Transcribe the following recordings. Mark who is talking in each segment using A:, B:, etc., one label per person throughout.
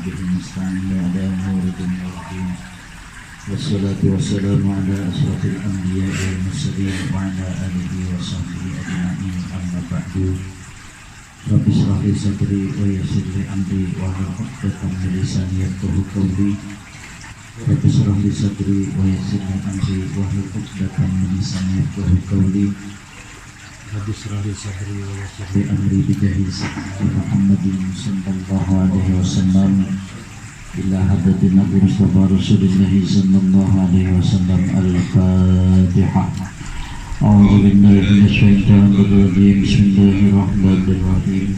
A: وبه نستعين على أمور الدنيا والدين والصلاة والسلام على أشرف الأنبياء والمرسلين وعلى آله وصحبه أجمعين أما بعد رب اشرح لي صدري ويسر لي أمري واحلل عقدة من لساني يفقهوا قولي رب اشرح لي صدري ويسر لي أمري واحلل عقدة من لساني يفقهوا قولي رب اشرح لي صدري ويسر لي أمري بجاه سيدنا محمد صلى الله عليه وسلم إلى حضرة النبي مصطفى رسول الله صلى الله عليه وسلم. الفاتحة. أعوذ بالله من الشيطان الرجيم. بسم الله الرحمن الرحيم.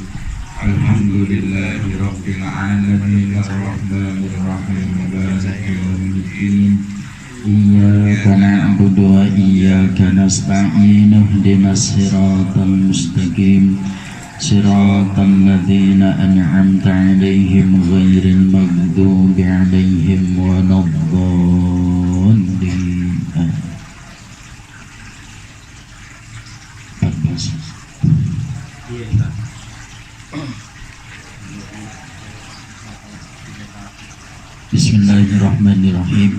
A: الحمد لله رب العالمين الرحمن الرحيم مالك يوم الدين إياك نعبد وإياك نستعين اهدنا الصراط المستقيم صراط الذين أنعمت عليهم غير المغضوب عليهم ولا الضالين. Bismillahirrahmanirrahim.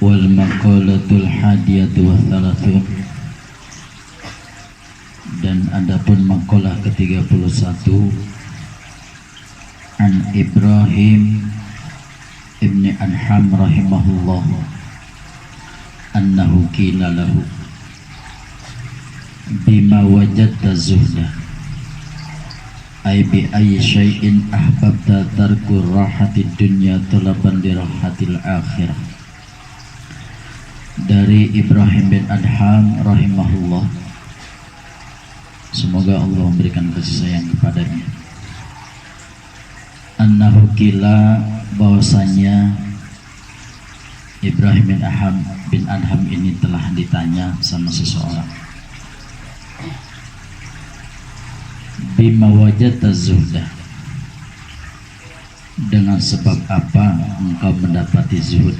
A: Wal maqalatul hadiyatu wa thalathun. Dan adapun maqalah ke-31 an Ibrahim ibni Adham rahimahullah annahu qila lahu bima wajadta zuhda ay bi ayyi syai'in ahbabta tarku rahatid dunya talaban li rahatil akhirah. Dari Ibrahim bin Adham rahimahullah, semoga Allah memberikan kasih sayang kepadanya, annahu qila, bahwasanya Ibrahim bin Adham ini telah ditanya sama seseorang, bima wajadta zuhda, dengan sebab apa engkau mendapati zuhud.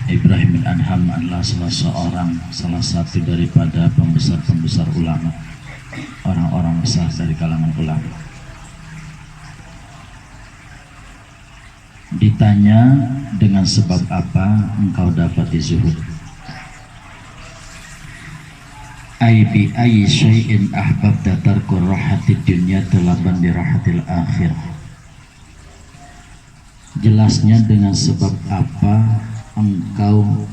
A: Ibrahim bin Adham adalah salah satu daripada pembesar ulama, orang-orang besar dari kalangan ulama. Ditanya dengan sebab apa engkau dapati zuhud. Ai bi ayyi syai'in ahbabta tarku rahatid dunya talaban li rahatil akhirah. Jelasnya dengan sebab apa engkau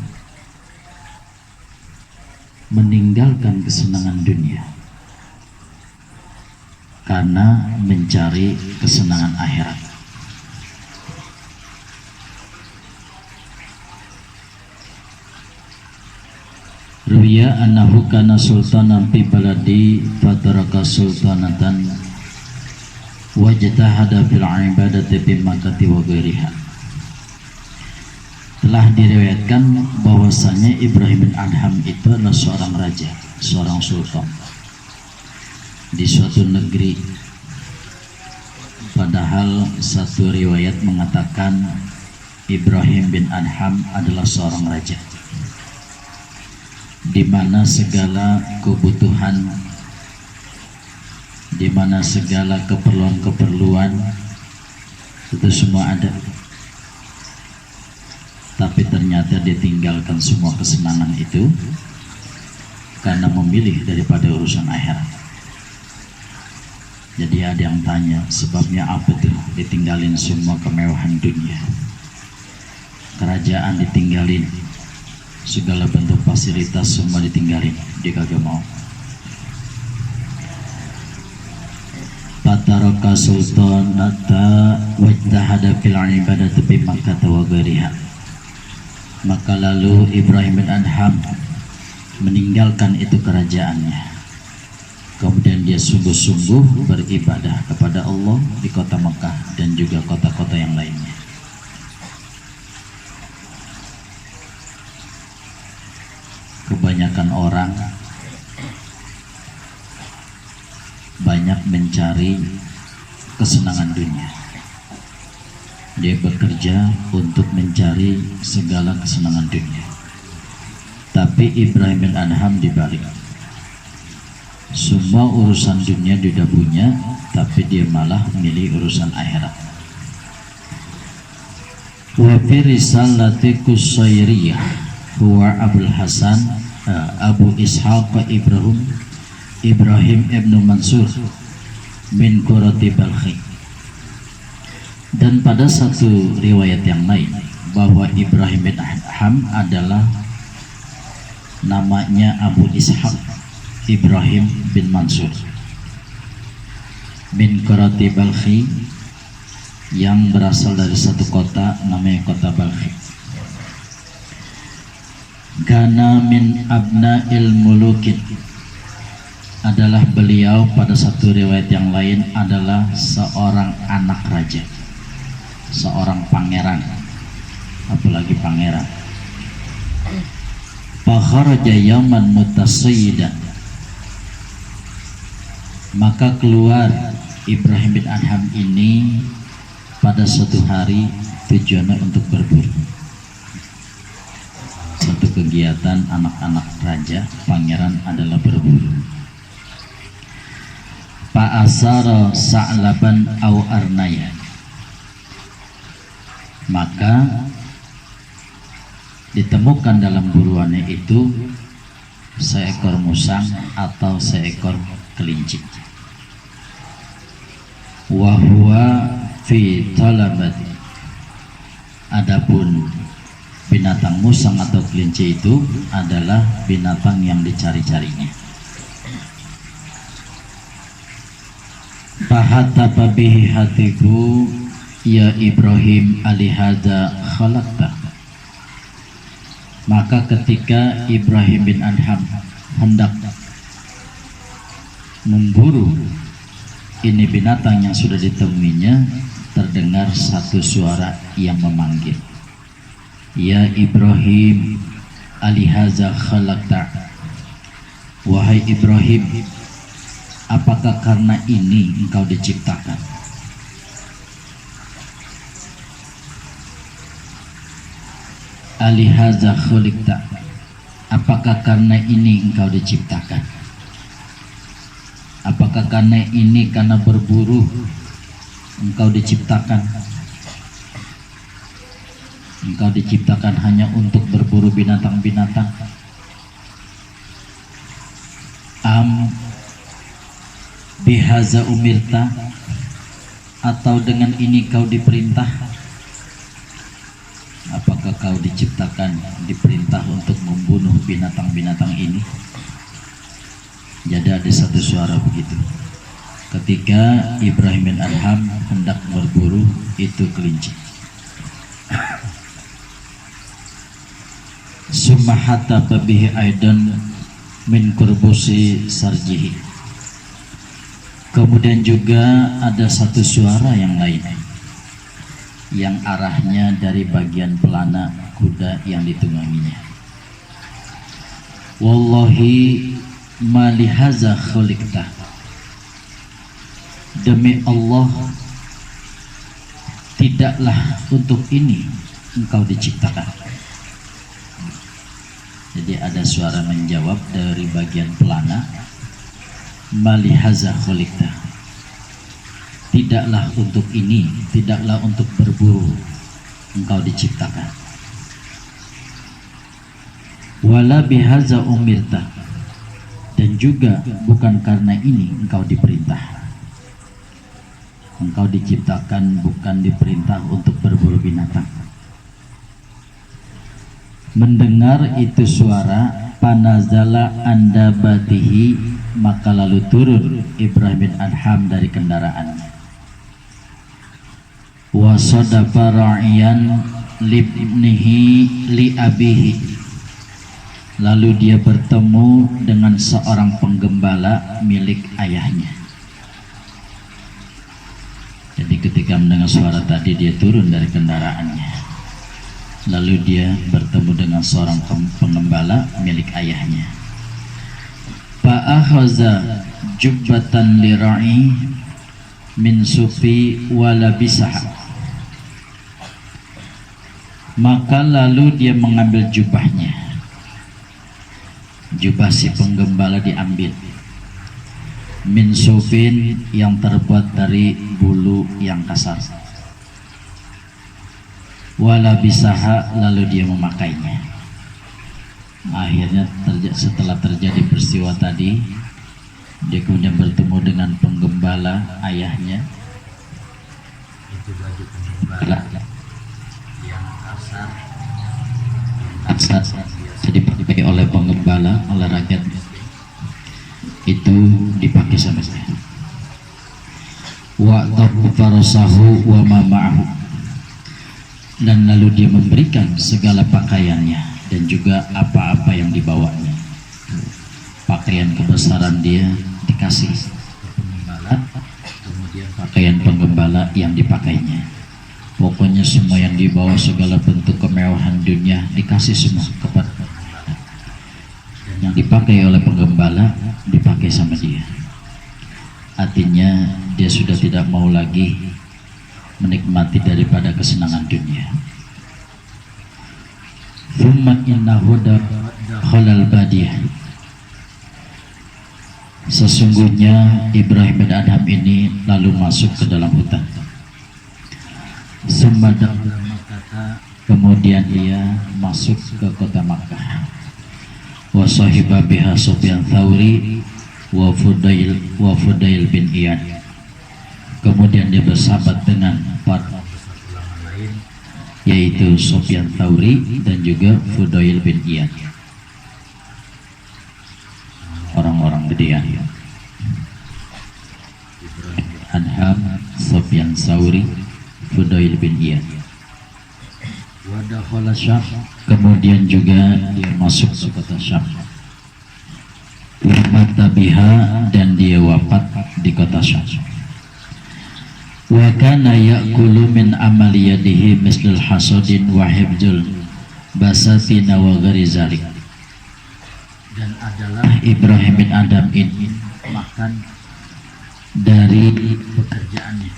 A: meninggalkan kesenangan dunia karena mencari kesenangan akhirat. Ruya annahu kana sultanan fi baladi fataraka sultanatan wajtahada fil ibadati bi makkati wa ghairiha. Telah diriwayatkan bahwasanya Ibrahim bin Adham itu adalah seorang raja, seorang sultan di suatu negeri. Padahal satu riwayat mengatakan Ibrahim bin Adham adalah seorang raja, di mana segala kebutuhan, di mana segala keperluan itu semua ada. Tapi ternyata ditinggalkan semua kesenangan itu karena memilih daripada urusan akhirat. Jadi ada yang tanya, sebabnya apa tuh ditinggalin semua kemewahan dunia, kerajaan ditinggalin, segala bentuk fasilitas semua ditinggalin, dia kagak mau. Fataraka sultanata wajtahada fil ibadati bi Makkah wa ghairiha. Maka lalu Ibrahim bin Adham meninggalkan itu kerajaannya, kemudian dia sungguh-sungguh beribadah kepada Allah di kota Mekah dan juga kota-kota yang lainnya. Kebanyakan orang banyak mencari kesenangan dunia. Dia bekerja untuk mencari segala kesenangan dunia. Tapi Ibrahim bin Adham dibalik. Semua urusan dunia dia udah punya, tapi dia malah milih urusan akhirat. Wa fi risalati Qusairiyah huwa Abul Hasan Abu Ishaq Ibrahim ibnu Mansur min Qurati Balkhi. Dan pada satu riwayat yang lain bahwa Ibrahim bin Adham adalah namanya Abu Ishaq Ibrahim bin Mansur min Qurati Balkhi, yang berasal dari satu kota namanya kota Balkhi. Kana min abna'il mulukin, adalah beliau pada satu riwayat yang lain adalah seorang anak raja, seorang pangeran, apalagi pangeran. Fakharaja yawman mutasayyidan, maka keluar Ibrahim bin Adham ini pada suatu hari tujuannya untuk berburu. Satu kegiatan anak-anak raja, pangeran adalah berburu. Fa'asara sa'laban aw arnaya, maka ditemukan dalam buruannya itu seekor musang atau seekor kelinci. Wa huwa fi talabati, adapun binatang musang atau kelinci itu adalah binatang yang dicari-carinya. Fahataba bihi hatiku ya Ibrahim alihada khalaqta, maka ketika Ibrahim bin Adham hendak memburu ini binatang yang sudah ditemuinya, terdengar satu suara yang memanggil, ya Ibrahim alihaza khalaqta, wahai Ibrahim, apakah karena ini engkau diciptakan? Alihaza khalaqta, apakah karena ini engkau diciptakan? Apakah karena ini, karena berburu engkau diciptakan? Engkau diciptakan hanya untuk berburu binatang-binatang? Am bihaza umirta, atau dengan ini kau diperintah? Apakah kau diciptakan, diperintah untuk membunuh binatang-binatang ini? Jadi ada satu suara begitu ketika Ibrahim bin Adham hendak berburu itu kelinci. Summa hatta bihi aidan min kurbusi sarjihi, kemudian juga ada satu suara yang lain yang arahnya dari bagian pelana kuda yang ditungganginya. Wallahi malihaza khuliqta, demi Allah tidaklah untuk ini engkau diciptakan. Jadi ada suara menjawab dari bagian pelana, malihaza khuliqta, tidaklah untuk ini, tidaklah untuk berburu engkau diciptakan. Wala bihaza umirta, dan juga bukan karena ini engkau diperintah. Engkau diciptakan bukan diperintah untuk berburu binatang. Mendengar itu suara, panazala andabatihi, maka lalu turun Ibrahim bin Adham dari kendaraannya. Wa sadafa ra'iyan libnihi li abihi, lalu dia bertemu dengan seorang penggembala milik ayahnya. Jadi ketika mendengar suara tadi, dia turun dari kendaraannya, lalu dia bertemu dengan seorang penggembala milik ayahnya. Fa'akhaza jubbatan lira'i min sufi walabisaha, maka lalu dia mengambil jubahnya. Jubah si penggembala diambil, min sufin yang terbuat dari bulu yang kasar. Wala bisaha, lalu dia memakainya. Akhirnya setelah terjadi peristiwa tadi, dia kemudian bertemu dengan penggembala ayahnya. Itu baju penggembala yang kasar biasa dipakai oleh penggembala, oleh rakyat, itu dipakai sama saya. Wa farasahu wa ma ma'ahu, dan lalu dia memberikan segala pakaiannya dan juga apa-apa yang dibawanya. Pakaian kebesaran dia dikasih penggembala, kemudian pakaian penggembala yang dipakainya. Pokoknya semua yang dibawa, segala bentuk kemewahan dunia dikasih semua kepada penggembala. Dan yang dipakai oleh penggembala dipakai sama dia. Artinya dia sudah tidak mau lagi menikmati daripada kesenangan dunia. Thumma innahu dakhalal badiyah. Sesungguhnya Ibrahim bin Adham ini lalu masuk ke dalam hutan. Kemudian dia masuk ke kota Makkah. Wa sahiba biha Sufyan Tsauri wa Fudail bin Iyad. Kemudian dia bersahabat dengan para ulama lain, yaitu Sufyan Tsauri dan juga Fudail bin Iyad, orang-orang gedean. Ibrahim bin Adham, Sufyan Tsauri, Fudail bin Iyad. Wadakhala Syam, kemudian juga dia masuk ke kota Syam. Wa mata biha, dan dia wafat di kota Syam. Wa kana ya'kulu min amali yadihi mislul hasadin wa hibzul basatina wa ghairi zalik. Dan adalah Ibrahim bin Adham ini makan dari pekerjaannya,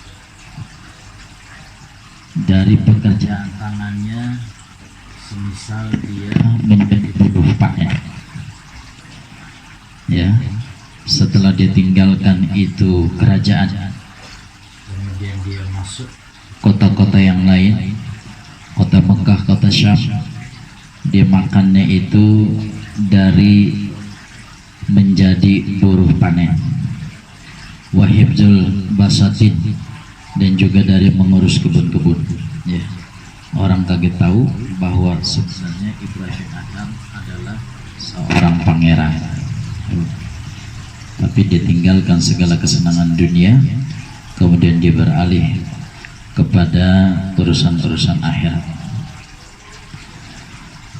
A: dari pekerjaan tangannya, semisal dia menjadi buruh panen. Ya, setelah dia tinggalkan itu kerajaan, kemudian dia masuk kota-kota yang lain, kota Mekah, kota Syam. Dia makannya itu dari menjadi buruh panen, wahibzul basatin, dan juga dari mengurus kebun-kebun. Ya, orang kaget tahu bahwa sebenarnya Ibrahim Adham adalah seorang pangeran, tapi dia tinggalkan segala kesenangan dunia, kemudian dia beralih kepada urusan-urusan akhirat.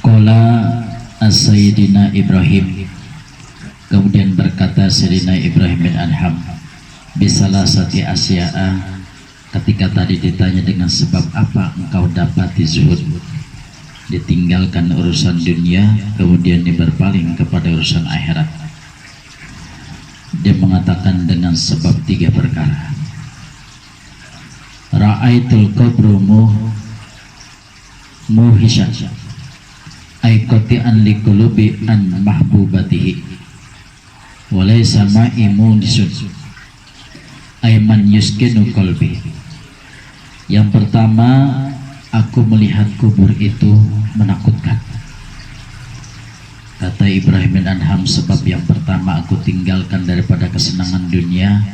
A: Qala as-sayyidina Ibrahim, kemudian berkata Sayyidina Ibrahim bin Adham, bisalasati asya'a, ketika tadi ditanya dengan sebab apa engkau dapati zuhud, ditinggalkan urusan dunia, kemudian dia berpaling kepada urusan akhirat. Dia mengatakan dengan sebab 3 perkara. Ra'aitul qabru muhishan ay qati'an liqulubi an mahbubatihi walaysa ma'imun disun ay man yuskinu qalbi. Yang pertama, aku melihat kubur itu menakutkan. Kata Ibrahim bin Adham, sebab yang pertama aku tinggalkan daripada kesenangan dunia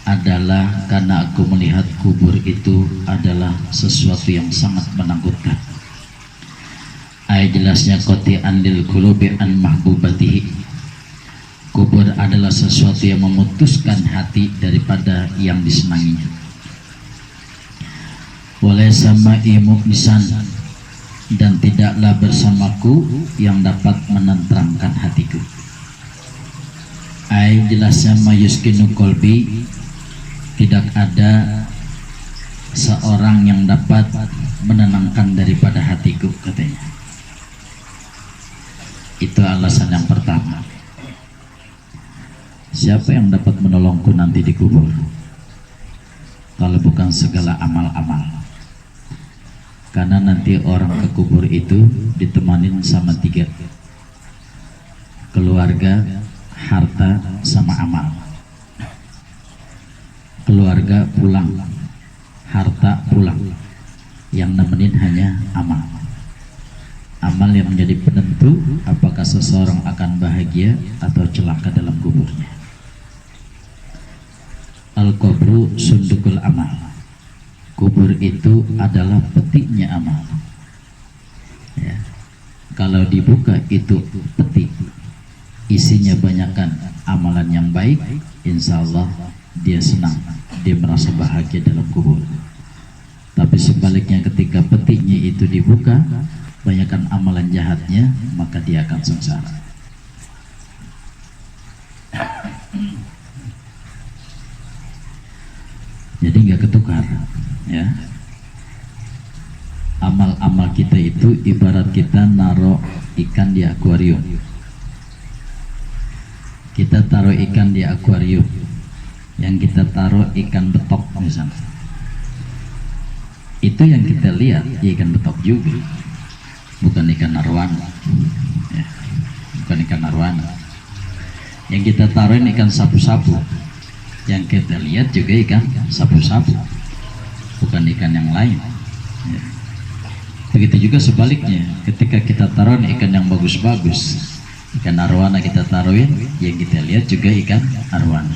A: adalah karena aku melihat kubur itu adalah sesuatu yang sangat menakutkan. Ayat jelasnya qati andil qulubi an mahbubatihi. Kubur adalah sesuatu yang memutuskan hati daripada yang disenanginya. Walaysa ma'i mu'nisan, dan tidaklah bersamaku yang dapat menenteramkan hatiku. Ayat jelasnya mayuskinu qalbi, tidak ada seorang yang dapat menenangkan daripada hatiku, katanya. Itu alasan yang pertama. Siapa yang dapat menolongku nanti di kubur kalau bukan segala amal-amal? Karena nanti orang ke kubur itu ditemanin sama 3: keluarga, harta, sama amal. keluarga pulang, harta pulang, yang nemenin hanya amal. Amal yang menjadi penentu apakah seseorang akan bahagia atau celaka dalam kuburnya. Al-qabru sundukul amal. Kubur itu adalah petiknya amal. Ya. Kalau dibuka itu peti, isinya banyakkan amalan yang baik, insya Allah dia senang, dia merasa bahagia dalam kubur. Tapi sebaliknya ketika petinya itu dibuka, banyakkan amalan jahatnya, maka dia akan sengsara. Jadi nggak ketukar, ya. Amal-amal kita itu ibarat kita naruh ikan di akuarium. Kita taruh ikan di akuarium, yang kita taruh ikan betok misalnya. Itu yang kita lihat ikan betok juga, bukan ikan arwana, ya, bukan ikan arwana. Yang kita taruhin ikan sapu-sapu, yang kita lihat juga ikan sapu-sapu, bukan ikan yang lain. Ya. Begitu juga sebaliknya, ketika kita taruhin ikan yang bagus-bagus, ikan arwana kita taruhin, yang kita lihat juga ikan arwana.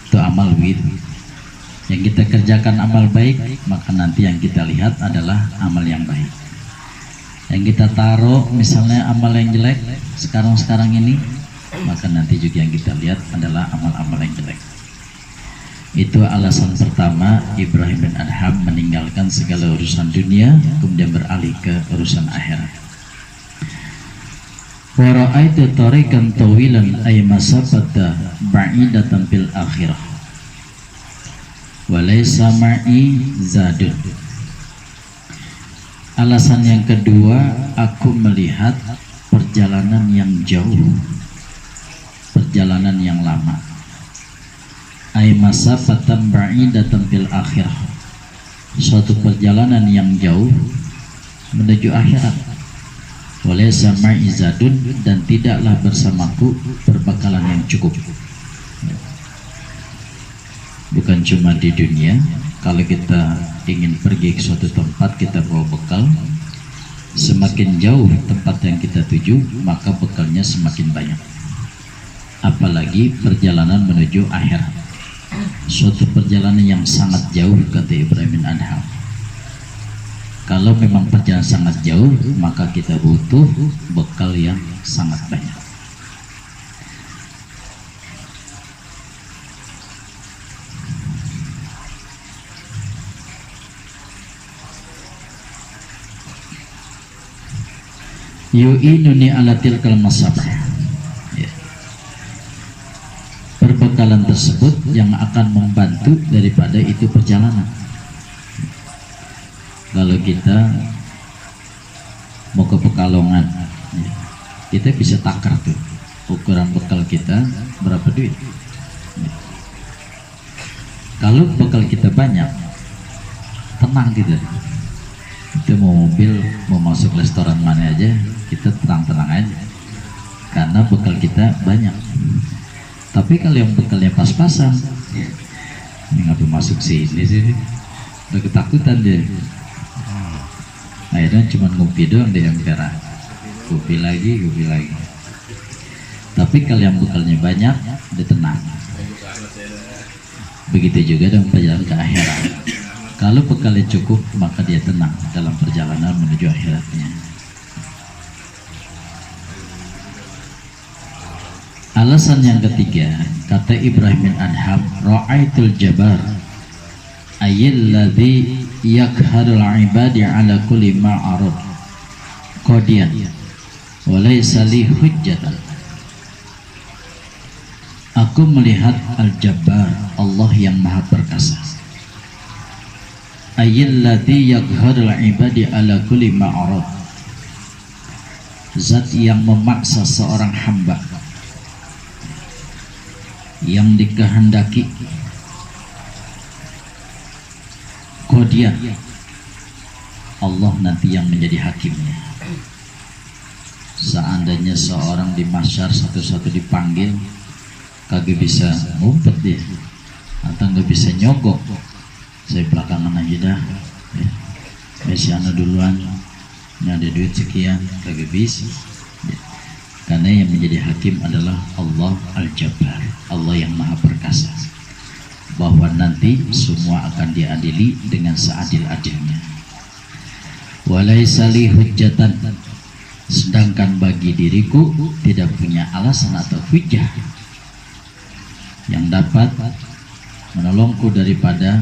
A: Itu amal begitu. Yang kita kerjakan amal baik, maka nanti yang kita lihat adalah amal yang baik. Yang kita taruh misalnya amal yang jelek sekarang ini, maka nanti juga yang kita lihat adalah amal-amal yang jelek. Itu alasan pertama Ibrahim bin Adham meninggalkan segala urusan dunia, kemudian beralih ke urusan akhirat. Wa ra'aitu tariqan tawilan ay masafata ba'idatan fil akhirah wa laysa ma'i zadun. Alasan yang kedua, aku melihat perjalanan yang jauh, perjalanan yang lama. Ay masafatan ba'idatan fil akhirah, suatu perjalanan yang jauh menuju akhirat. Walaysa ma'i zadun, dan tidaklah bersamaku perbekalan yang cukup. Bukan cuma di dunia, kalau kita ingin pergi ke suatu tempat kita bawa bekal, semakin jauh tempat yang kita tuju maka bekalnya semakin banyak, apalagi perjalanan menuju akhirat, suatu perjalanan yang sangat jauh, kata Ibrahim bin Adham. Kalau memang perjalanan sangat jauh, maka kita butuh bekal yang sangat banyak. Yu'inuni ala tilkal masabah, ya. Perbekalan tersebut yang akan membantu daripada itu perjalanan. Kalau kita mau ke Pekalongan, ya, kita bisa takar tuh ukuran bekal kita berapa duit, ya. Kalau bekal kita banyak, tenang kita. Kita mau mobil, mau masuk restoran mana aja, kita tenang-tenang aja, karena bekal kita banyak. Tapi kalau yang bekalnya pas-pasan, ini ngapa masuk sini sih, udah ketakutan dia. Akhirnya cuma ngopi doang deh yang merah, kopi lagi. Tapi kalau yang bekalnya banyak, dia tenang. Begitu juga dengan perjalanan ke akhirat. Kalau bekalnya cukup, maka dia tenang dalam perjalanan menuju akhiratnya. Alasan yang ketiga, kata Ibrahim bin Adham, ra'aitul jabar ayyil ladzi yakharul ibadi ala kulli ma'arud qadiyan wa laysa li hujjatan. Aku melihat Al-Jabbar, Allah yang Maha Perkasa, ayyil ladzi yakharul ibadi ala kulli ma'arud, zat yang memaksa seorang hamba yang dikehendaki, qadiyan, Allah nanti yang menjadi hakimnya. Seandainya seorang di mahsyar satu-satu dipanggil, kagak bisa ngumpet dia, atau nggak bisa nyogok, saya belakangan aja dah ya. Masih anu duluan, ini ada duit sekian, kagak bisa ya. Karena yang menjadi hakim adalah Allah Al-Jabbar, Allah yang maha perkasa, bahwa nanti semua akan diadili dengan seadil-adilnya. Walaisa li hujjatan, sedangkan bagi diriku tidak punya alasan atau hujjah yang dapat menolongku daripada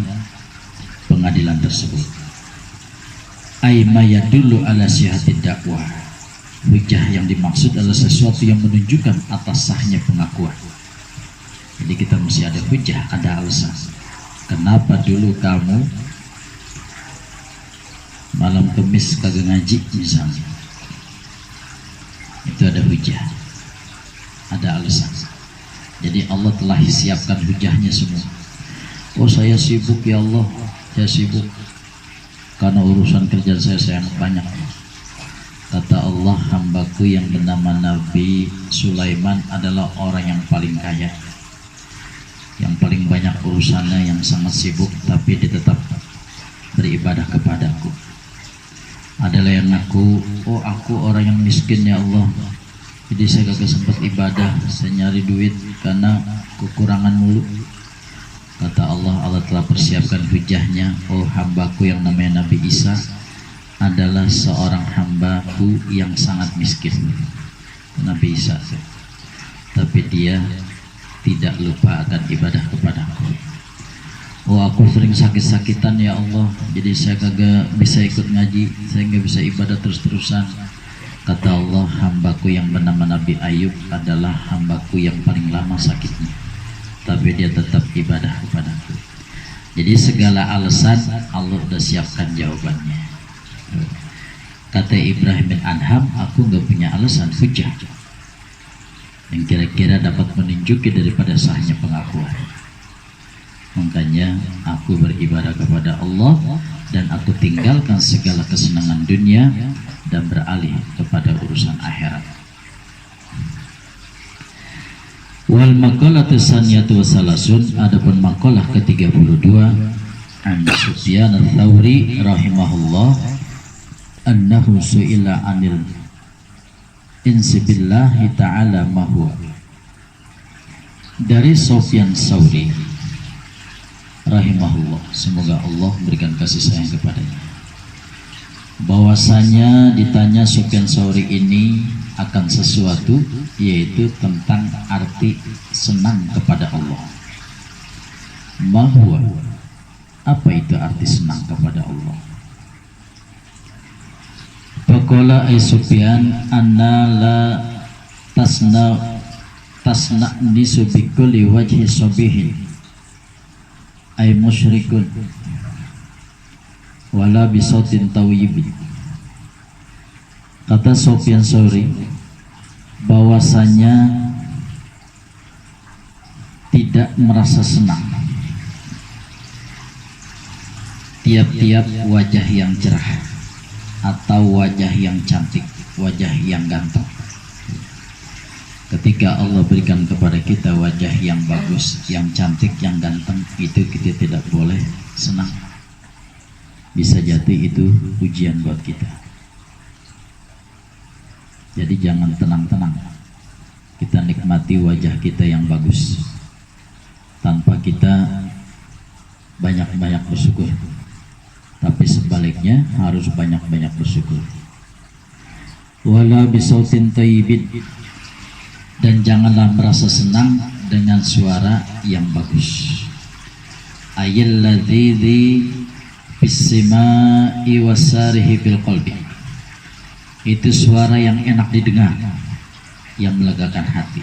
A: pengadilan tersebut. Aima yadullu ala sihhatid dakwah, hujjah yang dimaksud adalah sesuatu yang menunjukkan atas sahnya pengakuan. Jadi kita mesti ada hujjah, ada alasan. Kenapa dulu kamu malam Kamis kagak ngaji misalnya, itu ada hujjah, ada alasan. Jadi Allah telah siapkan hujjahnya semua. Oh saya sibuk ya Allah, saya sibuk karena urusan kerjaan saya banyak. Kata Allah, hambaku yang bernama Nabi Sulaiman adalah orang yang paling kaya, yang paling banyak urusannya, yang sangat sibuk, tapi dia tetap beribadah kepadaku. Adalah yang aku orang yang miskin ya Allah, jadi saya gak sempat ibadah, saya nyari duit karena kekurangan mulu. Kata Allah telah persiapkan hujahnya. Oh hambaku yang namanya Nabi Isa adalah seorang hambaku yang sangat miskin, Nabi Isa, tapi dia tidak lupa akan ibadah kepadaku. Oh aku sering sakit-sakitan ya Allah, jadi saya kagak bisa ikut ngaji, saya nggak bisa ibadah terus-terusan. Kata Allah, hambaku yang bernama Nabi Ayub adalah hambaku yang paling lama sakitnya, tapi dia tetap ibadah kepadaku. Jadi segala alasan Allah udah siapkan jawabannya. Kata Ibrahim bin Adham, aku nggak punya alasan hujjah yang kira-kira dapat menunjuki daripada sahnya pengakuan. Makanya aku beribadah kepada Allah dan aku tinggalkan segala kesenangan dunia dan beralih kepada urusan akhirat. Wal maqalatu saniyatu wasalasun, adapun maqalah ke-32 an Sufyan ats-Tsauri rahimahullah annahu su'ila anil insi billahi ta'ala mahwa. Dari Sufyan Tsauri rahimahullah, semoga Allah berikan kasih sayang kepadanya, bahwasanya ditanya Sufyan Tsauri ini akan sesuatu, yaitu tentang arti senang kepada Allah. Mahwa, apa itu arti senang kepada Allah? Faqala ay Sufyan anna la tasna nisu bi kulli wajhi sabihin ay musyrikun wala bi sautin tawyibin. Kata Sufyan Tsauri bahwasanya tidak merasa senang tiap-tiap wajah yang cerah atau wajah yang cantik, wajah yang ganteng. Ketika Allah berikan kepada kita wajah yang bagus, yang cantik, yang ganteng, itu kita tidak boleh senang. Bisa jadi itu ujian buat kita. Jadi jangan tenang-tenang, kita nikmati wajah kita yang bagus tanpa kita banyak-banyak bersyukur, tapi sebaliknya harus banyak-banyak bersyukur. Wala bisautin thayyibin, dan janganlah merasa senang dengan suara yang bagus. Ayil ladzi bis-sama'i wasarihi bil qalbi, itu suara yang enak didengar, yang melegakan hati.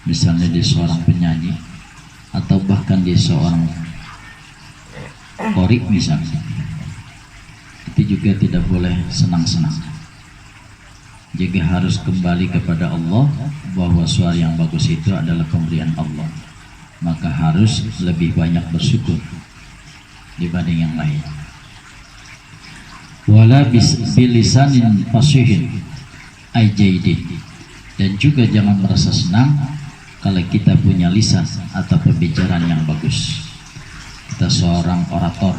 A: Misalnya di seorang penyanyi atau bahkan di seorang qori misalnya, itu juga tidak boleh senang-senang. Jika harus kembali kepada Allah, bahwa suara yang bagus itu adalah pemberian Allah, maka harus lebih banyak bersyukur dibanding yang lain. Wala bilisanin fasihin ay jaidin, dan juga jangan merasa senang kalau kita punya lisan atau pembicaraan yang bagus. Kita seorang orator,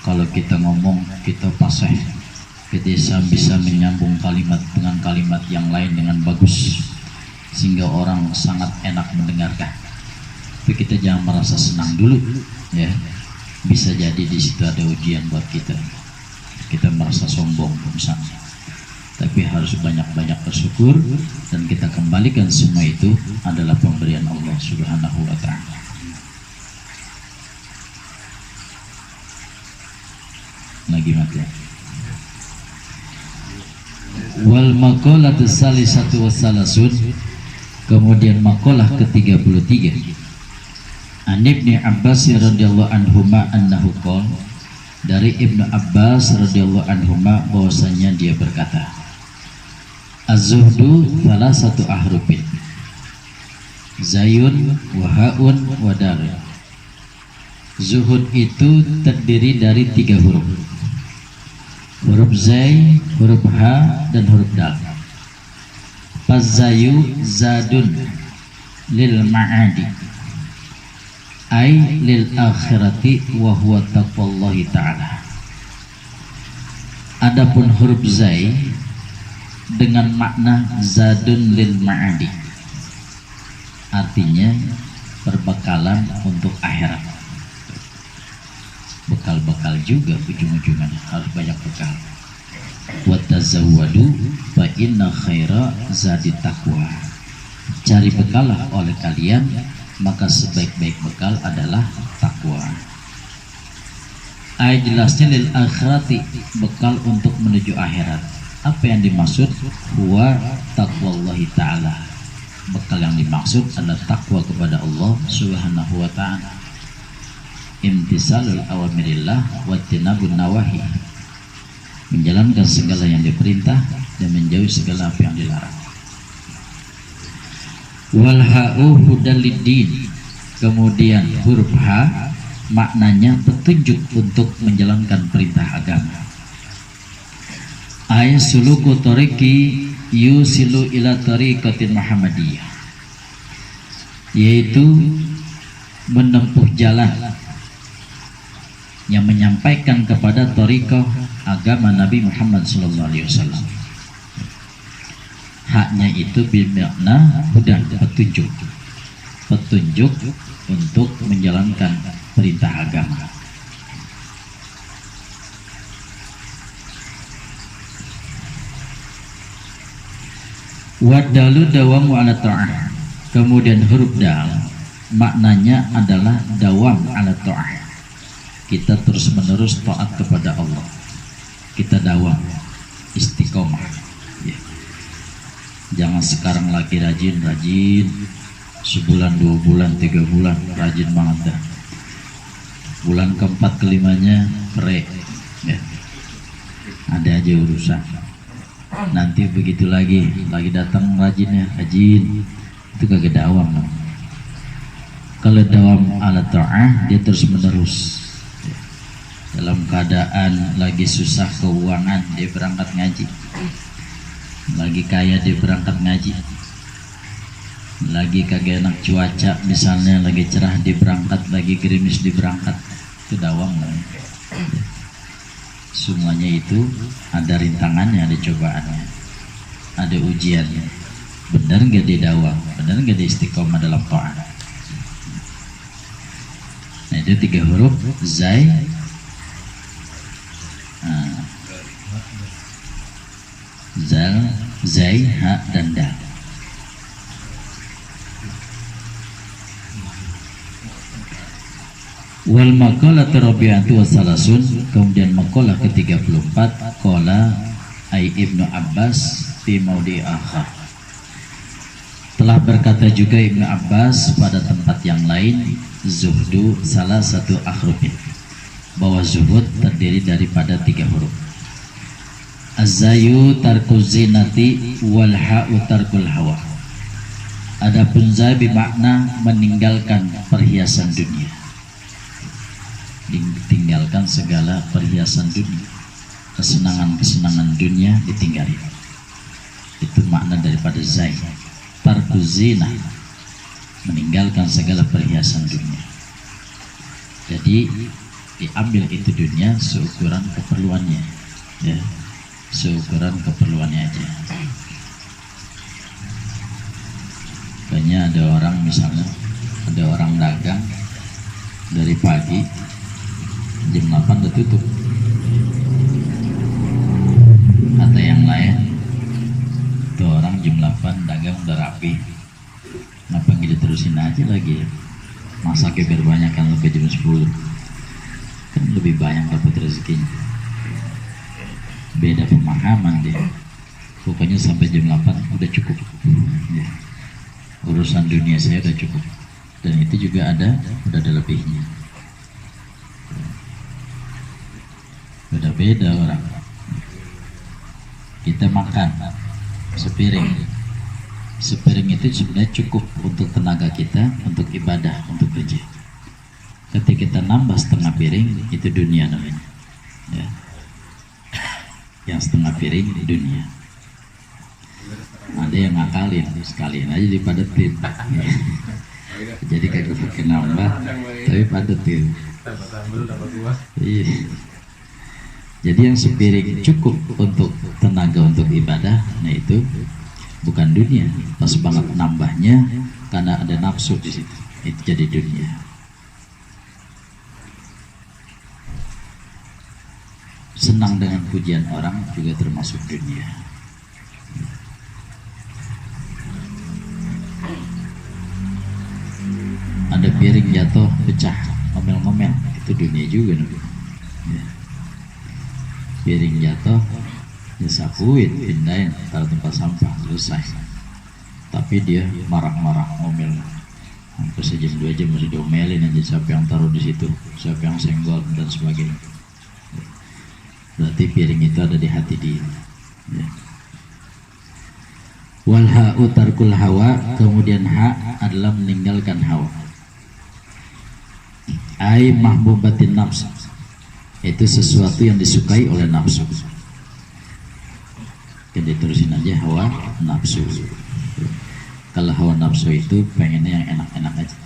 A: kalau kita ngomong kita fasih, kita bisa menyambung kalimat dengan kalimat yang lain dengan bagus, sehingga orang sangat enak mendengarkan. Tapi kita jangan merasa senang dulu, ya. Bisa jadi di situ ada ujian buat kita. Kita merasa sombong misalnya. Tapi harus banyak-banyak bersyukur, dan kita kembalikan semua itu adalah pemberian Allah Subhanahu wa ta'ala. Lagi mati. Wal maqalatu salisatu wassalasun, kemudian maqalah ke-33. An Ibnu Abbas radhiyallahu anhuma annahu qala, dari Ibnu Abbas radhiyallahu anhuma bahwasanya dia berkata, Az-zuhdu thalathatu ahrufin, zayun wa haun wa dal. Zuhud itu terdiri dari 3 huruf. Huruf zay, huruf ha, dan huruf dal. Fazayu zadun lil ma'adi, ay lil akhirati wa huwa taqwallahi ta'ala. Adapun huruf zay dengan makna zadun lil ma'adi, artinya perbekalan untuk akhirat. Bekal-bekal juga ujung-ujungnya harus banyak bekal. Wa tazawwadu fa inna khaira zadi taqwa. Cari bekalah oleh kalian, maka sebaik-baik bekal adalah takwa. Ayat jelasnya lil akhirati, bekal untuk menuju akhirat. Apa yang dimaksud? Huwa taqwallahi ta'ala. Bekal yang dimaksud adalah takwa kepada Allah Subhanahu wa ta'ala. Imtisalul awamirillah wa tinabun nawahi, menjalankan segala yang diperintah dan menjauhi segala apa yang dilarang. Wal ha'u hudaliddin, kemudian huruf ha maknanya petunjuk untuk menjalankan perintah agama. Ay suluku tariqi yusilu ila tariqatin Muhammadiyah, yaitu menempuh jalan yang menyampaikan kepada tariqah agama Nabi Muhammad SAW. Haknya itu bermakna hudan, petunjuk, petunjuk untuk menjalankan perintah agama. Wadalu dawamu ala ta'ah, kemudian huruf dal maknanya adalah dawam ala ta'ah, kita terus menerus taat kepada Allah, kita dawam istiqomah, ya. Jangan sekarang lagi rajin sebulan 2 bulan 3 bulan rajin banget dah, bulan keempat kelimanya break, ya. Ada aja urusan. Nanti begitu lagi datang rajinnya, rajin itu kagak dawam. Kalau dawam ala ta'ah, dia terus menerus. Dalam keadaan lagi susah keuangan, dia berangkat ngaji. Lagi kaya, dia berangkat ngaji. Lagi kagak enak cuaca, misalnya lagi cerah, dia berangkat. Lagi gerimis, dia berangkat. Itu dawam. Semuanya itu ada rintangannya, ada cobaannya, ada ujiannya. Benar nggak dia dawam, benar nggak dia istiqomah dalam ta'at. Nah, itu 3 huruf zai, zal, zai, ha, dan dal. Wal maqalah terabi'atu wassalasun, kemudian maqalah ke-34, qala ay Ibnu Abbas fi maudi akhar, telah berkata juga Ibnu Abbas pada tempat yang lain, zuhdu salah satu akhrufin, bahwa zuhud terdiri daripada 3 huruf. Az-zayu tarkuz zinati wal ha'u tarkul hawa. Adapun zai bermakna meninggalkan perhiasan dunia, ditinggalkan segala perhiasan dunia, kesenangan-kesenangan dunia ditinggalkan. Itu makna daripada zai. Tarkuz zina, meninggalkan segala perhiasan dunia. Jadi diambil itu dunia seukuran keperluannya, ya, seukuran keperluannya aja. Banyak ada orang, misalnya ada orang dagang dari pagi jam 8 udah tutup, atau yang lain tuh orang jam 8 dagang udah rapi, kenapa nggak diterusin aja lagi, masaknya biar banyak kan, sampai jam 10 kan lebih banyak dapat rezekinya. Beda pemahaman dia, pokoknya sampai jam 8 udah cukup ya. Urusan dunia saya udah cukup, dan itu juga udah ada lebihnya. Udah beda orang. Kita makan sepiring itu sebenarnya cukup untuk tenaga kita, untuk ibadah, untuk kerja. Ketika kita nambah setengah piring, itu dunia namanya, ya. Yang setengah piring dunia. Ada yang ngakalin, sekalian aja dipadetin, ya. Jadi kagak pakai nambah, tapi padetin. Iya. Jadi yang sepiring cukup untuk tenaga, untuk ibadah, nah itu bukan dunia. Pas banget nambahnya karena ada nafsu di situ, itu jadi dunia. Senang dengan pujian orang juga termasuk dunia. Ada piring jatuh pecah, ngomel-ngomel, itu dunia juga nih. Ya. Piring jatuh, ya sapuin, pindahin, taruh tempat sampah, selesai. Tapi dia marah-marah, ngomel, sampai sejam 2 jam masih diomelin aja, siapa yang taruh di situ, siapa yang senggol dan sebagainya. Berarti piring itu ada di hati dia. Ya. Wal ha'u tarkul hawa, kemudian ha adalah meninggalkan hawa. Ai mahbubatin nafs, itu sesuatu yang disukai oleh nafsu. Kita terusin aja, hawa nafsu. Kalau hawa nafsu itu pengennya yang enak-enak aja.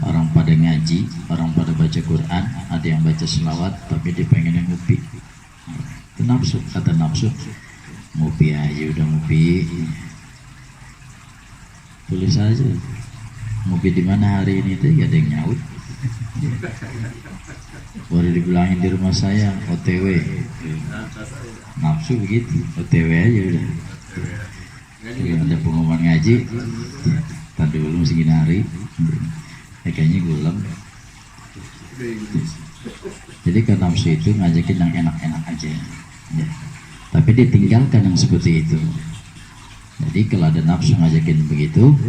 A: Orang pada ngaji, orang pada baca Quran, ada yang baca selawat, tapi dia pengen yang ngupi. Itu nafsu, kata nafsu. Ngupi aja, udah ngupi. Tulis aja. Ngupi di mana hari ini tuh, gak ada yang nyaut. Baru dibilangin di rumah saya, OTW. Nafsu begitu, OTW aja udah. Kalau ada pengumuman ngaji, tadi belum segini hari. Kayaknya gulam. Jadi kan nafsu itu ngajakin yang enak-enak aja, ya. Tapi ditinggalkan yang seperti itu. Jadi kalau ada nafsu ngajakin begitu,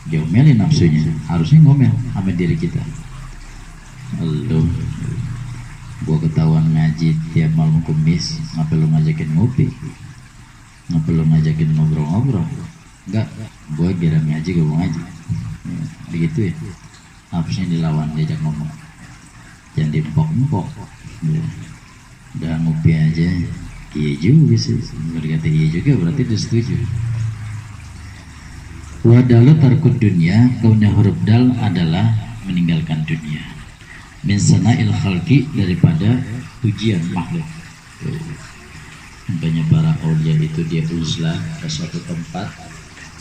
A: diomelin nafsunya. Harusnya ngomel sama diri kita. Lu, gua ketahuan ngaji tiap malam Kamis, ngapa lu ngajakin ngopi? Ngapa lu ngajakin ngobrol-ngobrol? Enggak, gua jarang ngaji, gua mau ngaji. Ya, begitu ya. Nafsunya dilawan, diajak ngomong, jangan dipok-pok, ya. Udah ngopi aja, iya juga sih. Berkata iya juga berarti dia setuju. Wadalu tarkud dunia, kaunya huruf dal adalah meninggalkan dunia. Min sana'il khalqi, daripada pujian makhluk. Makanya para aulia itu dia uzlah ke suatu tempat,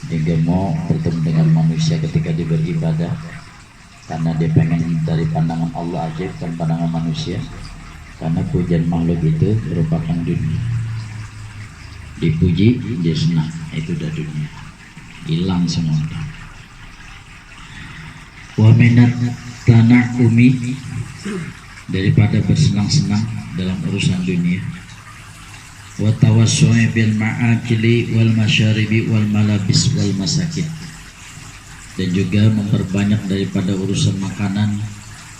A: dia gak mau bertemu dengan manusia ketika dia beribadah, karena dia pengen dari pandangan Allah aja, bukan pandangan manusia. Karena pujian makhluk itu merupakan dunia. Dipuji dia senang, itu udah dunia, hilang semua. Wa minat tana'umi, daripada bersenang-senang dalam urusan dunia. Wa tawassu'i bil ma'akili wal masyaribi wal malabis wal masakin, dan juga memperbanyak daripada urusan makanan,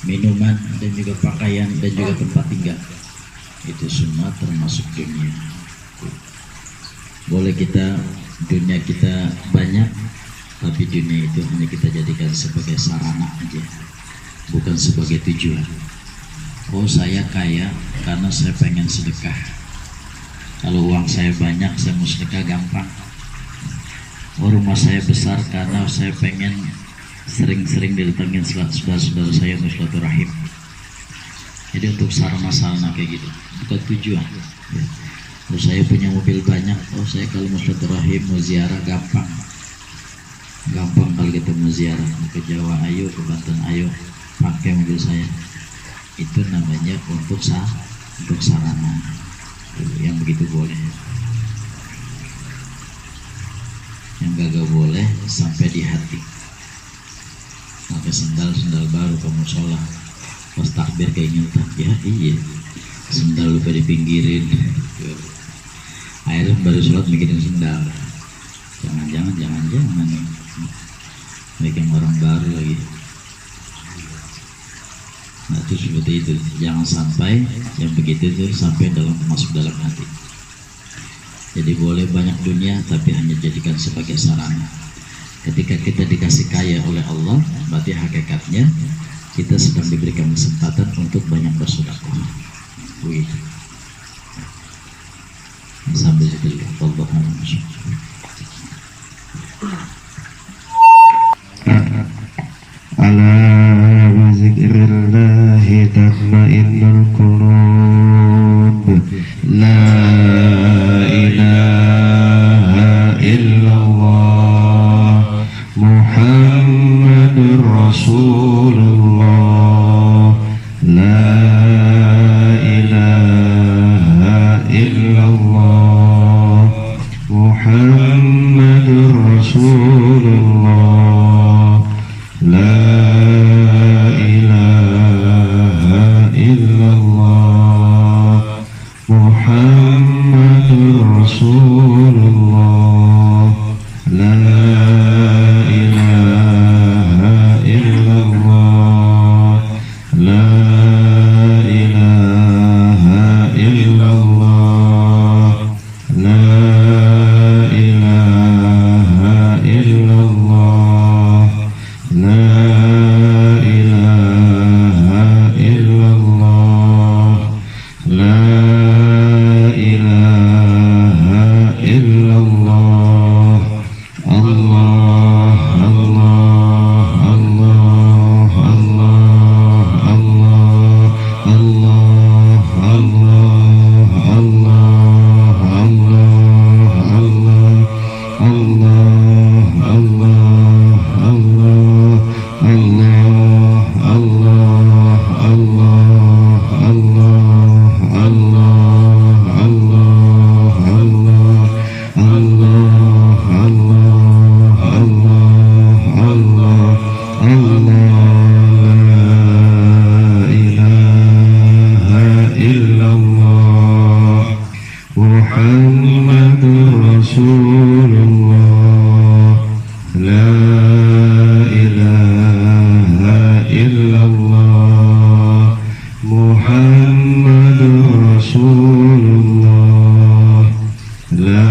A: minuman, dan juga pakaian, dan juga tempat tinggal. Itu semua termasuk dunia. Boleh kita, dunia kita banyak, tapi dunia itu hanya kita jadikan sebagai sarana aja, bukan sebagai tujuan. Oh, saya kaya karena saya pengen sedekah. Kalau uang saya banyak, saya mau sedekah gampang. Oh, rumah saya besar karena saya pengen sering-sering didatangin saudara-saudara saya untuk silaturahim. Jadi untuk sarana-sarana kayak gitu, bukan tujuan. Kalau saya punya mobil banyak, saya kalau mau silaturahim, mau ziarah gampang kalau kita mau ziarah ke Jawa, ayo ke Banten, ayo pakai mobil saya. Itu namanya untuk sarana. Yang begitu boleh. Yang gak boleh sampai di hati. Sampai sendal baru ke musola, pas takbir kayak nyutak, ya iya, sendal lupa dipinggirin, akhirnya baru sholat mikirin sendal. Jangan bikin orang baru lagi. Nah itu seperti itu, jangan sampai yang begitu itu sampai masuk dalam hati. Jadi boleh banyak dunia tapi hanya jadikan sebagai sarana. Ketika kita dikasih kaya oleh Allah, berarti hakikatnya kita sedang diberikan kesempatan untuk banyak bersedekah. Begitu. Sambil itu Allah.
B: Ala bizikrillahi tatma'innul qulub. La ilaha illallah Muhammadur Rasulullah. La ilaha illallah Muhammadur Rasulullah. La ilaha illallah Muhammadur Rasulullah. La ilaha illallah. La ilaha illallah. La ilaha illallah. La ilaha illallah. La ilaha illallah. Allah, Allah, Allah, Allah, Allah, Allah, Allah, Allah, Allah, Allah, Allah, Allah, Muhammadur Rasulullah. La ilaha illallah Muhammadur Rasulullah. La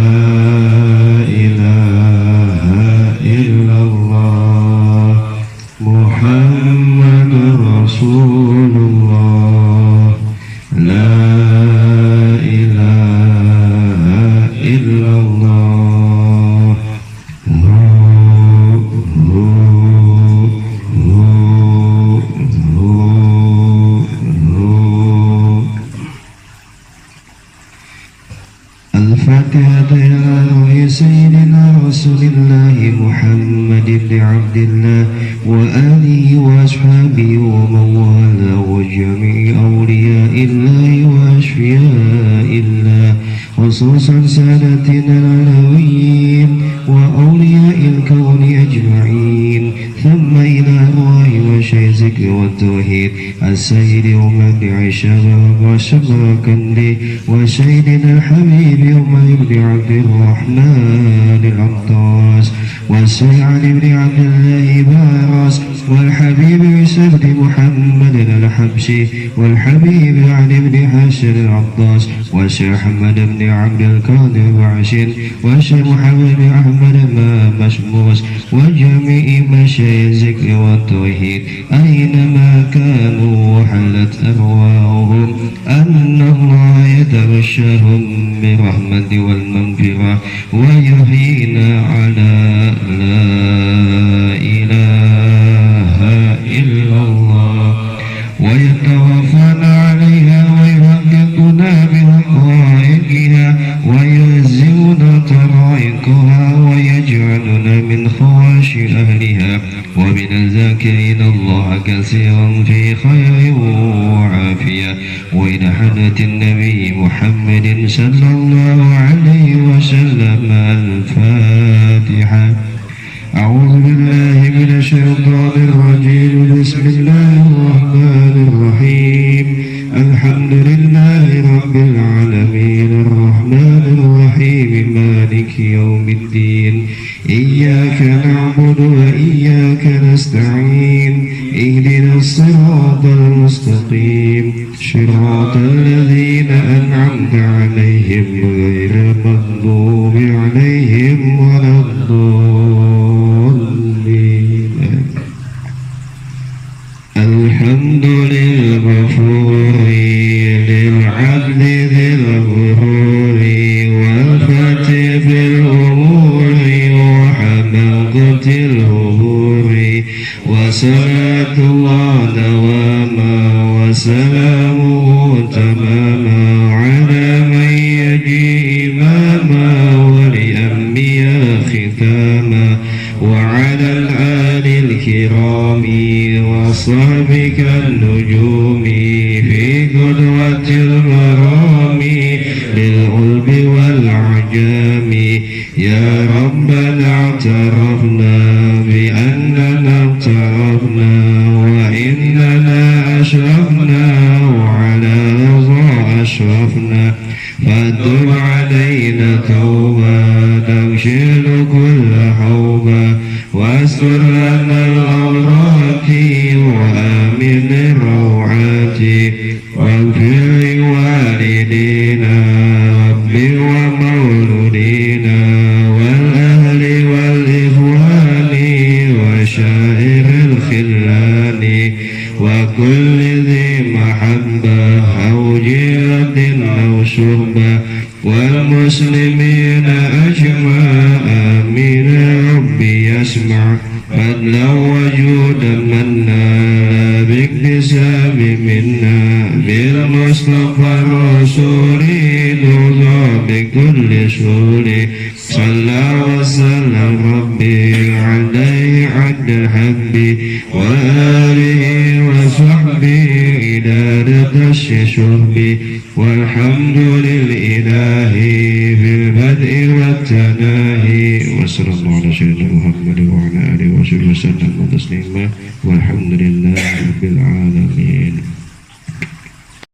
B: ilaha illallah Muhammadur Rasulullah. La ilaha illallah. الفاتحة إلى روح سيدنا رسول الله محمد بن عبد الله وآله وأصحابه ومن والاه وجميع أولياء الله وأشفياء الله، خصوصا سادتنا العلويين وأولياء الكون أجمعين، ثم إلى أرواح مشايخ والتوحيد السيد عمر بن وشمركندي وسيدنا الحبيب عمر بن عبد الرحمن العطاس وسعد بن عبد الله بارس والحبيب عيسى بن محمد الحبشي والحبيب علي بن حسن العطاس وشيخ أحمد بن عبد القادر بعشر وشيخ محمد بن أحمد مشموس وجميع مشايخ والتوحيد أينما كانوا وحلت أرواحهم أن الله يتغشهم برحمة والمغفرة ويحيينا على لا إله ومن الذاكرين الله كثيرا في خير وعافية وإلى حضرة النبي محمد صلى الله عليه وسلم. الفاتحة. أعوذ بالله من الشيطان الرجيم. بسم الله الرحمن الرحيم. الحمد لله رب العالمين الرحمن الرحيم مالك يوم الدين. إياك نعبد وإياك نستعين. اهدنا الصراط المستقيم صراط الذين أنعمت عليهم غير المغضوب عليهم ولا الضالين. الحمد للغفور للعبد ذي الغفور والفتح في الأمور وحماقة الهبور وصلاة الله دواما وسلامه تماما على من يجي إماما ولأنبياء ختاما وعلى الآل الكرام وصحبك النجوم في قدوة المرام للغلب والعجام. يا ربنا اعترفنا بأننا اقترفنا وإننا أشرفنا وعلى رضا أشرفنا فاتب علينا توبة تغشل كل حوبة واستر لنا الأورات وآمن الروعات واغفر لوالدينا رب ومولودينا والأهل والإخوان وشائر الخلان وكل ذي محبة أو جيرة أو شربة والمسلمين أجمع. آمين ربي يسمع فضلا وجودا منا لا باكتساب منا بالمصطفى الرسول نرضى بكل سور. صلى وسلم ربي عليه عد الحب وآله وصحبه إلى رضا الشرب. والحمد لله في البدء والتناهي وصلى الله على سيدنا محمد وعلى آله وصحبه وسلم تسليما والحمد لله رب العالمين.